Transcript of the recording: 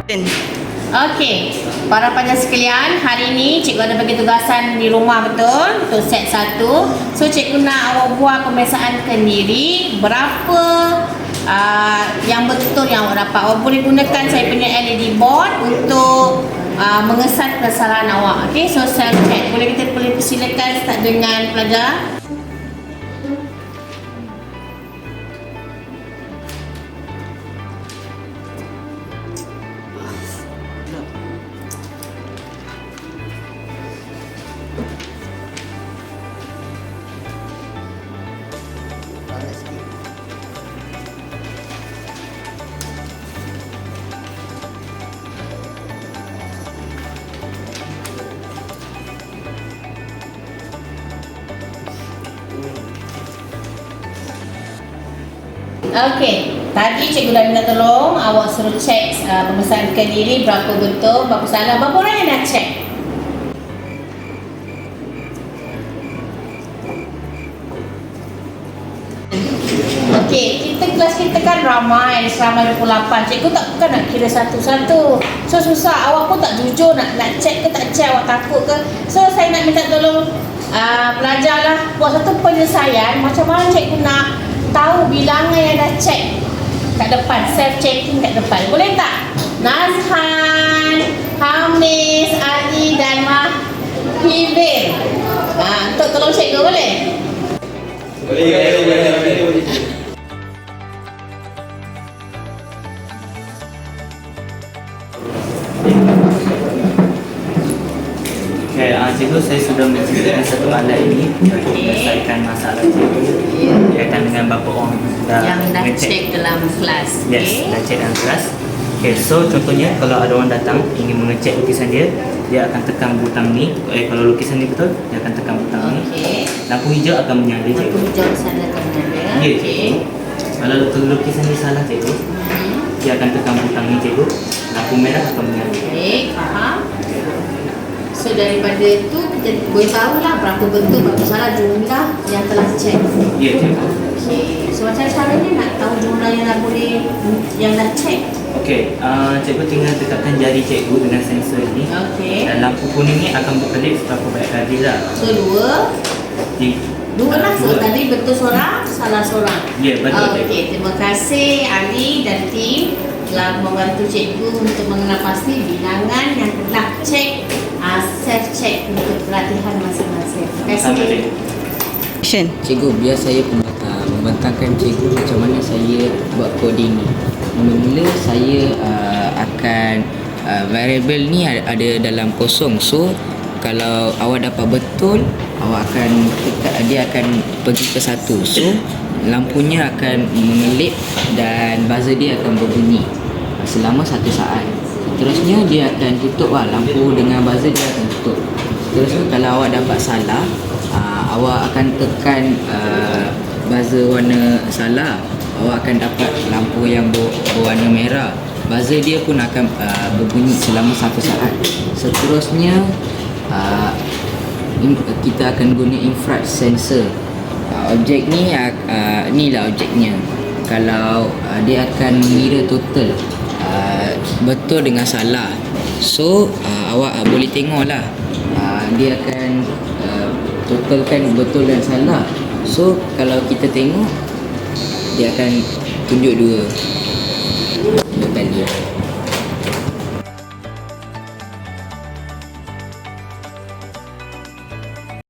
Okey, para pelajar sekalian, hari ini cikgu ada bagi tugasan di rumah betul untuk set 1. So cikgu nak awak buat pemeriksaan kendiri berapa yang betul yang awak dapat. Awak boleh gunakan saya punya LED board untuk mengesan kesalahan awak. Okey, so self check. Kita boleh persilakan start dengan pelajar. Okey, tadi cikgu dah minta tolong awak suruh cek pemeriksaan kendiri berapa betul, berapa salah. Berapa orang yang dah cek? Okey, kelas kita kan ramai, selama 28. Cikgu bukan nak kira satu-satu. So susah, awak pun tak jujur nak cek ke tak cek, awak takut ke. So saya nak minta tolong pelajar lah buat satu penyelesaian macam mana cikgu nak tahu bilangan yang dah cek kat depan, self checking kat depan. Boleh tak? Nazhan, Hamis, Ali dan Mahibir. Untuk tolong cikgu boleh? Boleh. Okay, cikgu saya sudah menyediakan satu alat ini untuk menyelesaikan masalah cikgu berkaitan dengan berapa orang yang dah cek dalam kelas. Yes, dah cek dalam kelas. Okay, so contohnya kalau ada orang datang ingin mengecek lukisan dia, dia akan tekan butang ni. Kalau lukisan ni betul, dia akan tekan butang ni. Lampu hijau akan menyala cikgu. Lampu hijau sana akan menyala. Ya, cikgu. Kalau lukisan ni salah cikgu, dia akan tekan butang ni cikgu. Lampu merah akan menyala. Okey, faham. So daripada itu kita boleh tahulah berapa betul, berapa salah jumlah yang telah cek. Ya, cikgu. Okey, so macam caranya nak tahu jumlah yang dah boleh, yang dah cek. Okey, cikgu tinggal dekatkan jari cikgu dengan sensor ni. Okey. Dan lampu kuning ni akan berkelip berapa banyak kali lah. So dua lah. So tadi betul seorang, salah seorang. Ya, betul cikgu. Okey, terima kasih Ali dan tim telah membantu cikgu untuk mengenal pasti bilangan yang telah cek, self check untuk pelatihan masing-masing. Terima kasih. Cikgu, biar saya membentangkan cikgu macam mana saya buat coding ni. Mula-mula saya akan variable ni ada dalam kosong. So kalau awak dapat betul, awak akan dia akan pergi ke 1. So lampunya akan mengelip dan buzzer dia akan berbunyi selama 1 saat. Seterusnya dia akan tutup lampu dengan buzzer dia akan tutup. Seterusnya kalau awak dapat salah, awak akan tekan buzzer warna salah, awak akan dapat lampu yang berwarna merah. Buzzer dia pun akan berbunyi selama 1 saat. Seterusnya kita akan guna infrared sensor. Objek ni inilah objeknya. Kalau dia akan mengira total betul dengan salah. So awak boleh tengoklah dia akan totalkan betul dan salah. So kalau kita tengok dia akan tunjuk dua kali.